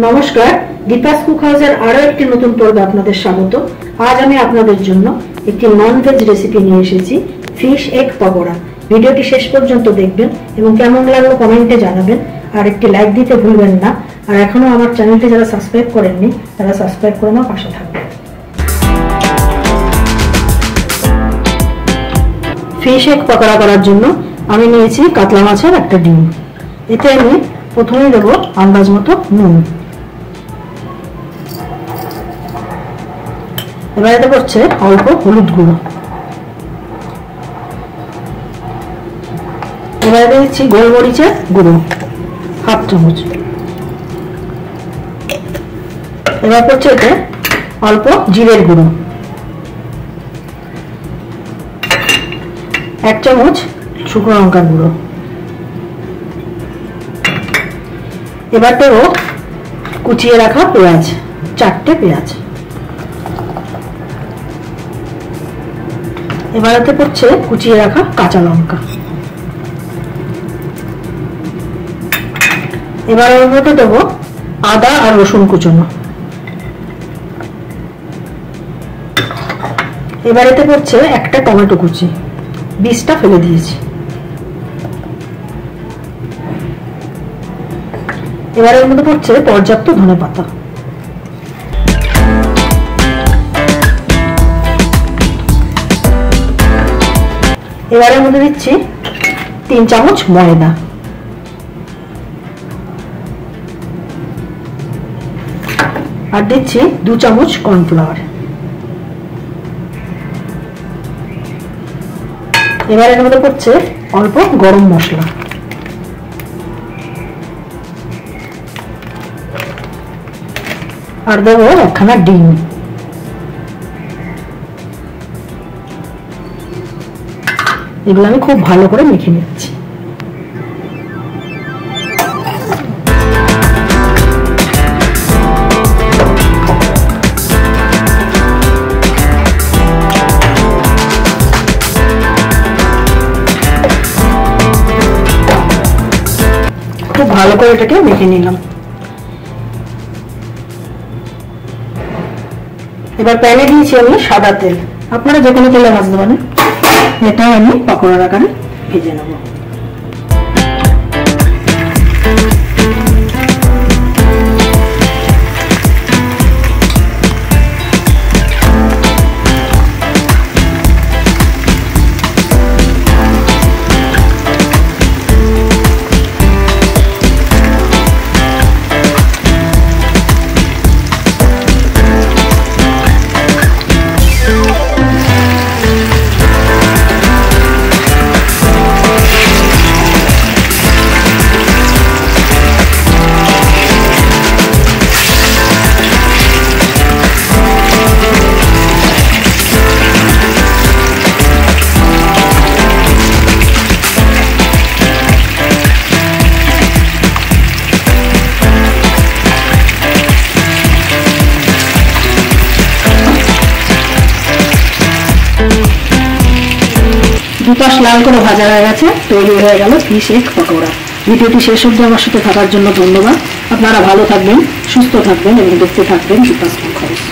নমস্কার, দীপাস কুক হাউসের আরো একটি নতুন পর্বে আপনাদের স্বাগত। আজ আমি আপনাদের জন্য একটি ননভেজ রেসিপি নিয়ে এসেছি, ফিশ এগ পকোড়া। ভিডিওটি শেষ পর্যন্ত দেখবেন এবং কেমন লাগলো কমেন্টে জানাবেন, আর একটি লাইক দিতে ভুলবেন না। আর এখনো আমার চ্যানেলটি যারা সাবস্ক্রাইব করেননি তারা সাবস্ক্রাইব করে আমার পাশে থাকবেন। ফিশ এগ পকোড়া করার জন্য আমি নিয়েছি কাতলা মাছের একটা ডিম। এতে আমি প্রথমে দেবো আন্দাজ মতো নুন। এবার এতে করছে অল্প হলুদ গুঁড়ো। এবার দিচ্ছি গোলমরিচের গুঁড়ো হাফ চামচ। এবার করছে এতে অল্প জিরের গুঁড়ো, 1 চামচ শুকনো লঙ্কার গুঁড়ো। এবার দেবো কুচিয়ে রাখা পেঁয়াজ, 4টে পেঁয়াজ। এবার এতে পড়ছে কুচিয়ে রাখা কাঁচা লঙ্কা। এবার ওর মধ্যে দেবো আদা আর রসুন কুচনো। এবার এতে পড়ছে একটা টমেটো কুচি, বীজটা ফেলে দিয়েছি। এবার এর মধ্যে পড়ছে পর্যাপ্ত ধনেপাতা। এবারের মধ্যে দিচ্ছি 3 চামচ ময়দা। আর দিচ্ছি 2 চামচ কর্নফ্লাওয়ার। এবার এর মধ্যে পড়ছে অল্প গরম মশলা। আর দেবো একখানা ডিম। এগুলো আমি খুব ভালো করে মেখে নিচ্ছি। খুব ভালো করে এটাকে মেখে নিলাম। এবার প্যানে দিয়েছি আমি সাদা তেল, আপনারা যে কোনো তেলে ভাজতে পারেন। এটা আমি পকোড়ার আকারে ভেজে নেব। দুপাশ লাল করে ভাজা হয়ে গেছে, তৈরি হয়ে গেল ফিশ এগ পকোড়া। ভিডিওটি শেষ অবধি আমার সাথে থাকার জন্য ধন্যবাদ। আপনারা ভালো থাকবেন, সুস্থ থাকবেন এবং দেখতে থাকবেন দীপাস কুক হাউস।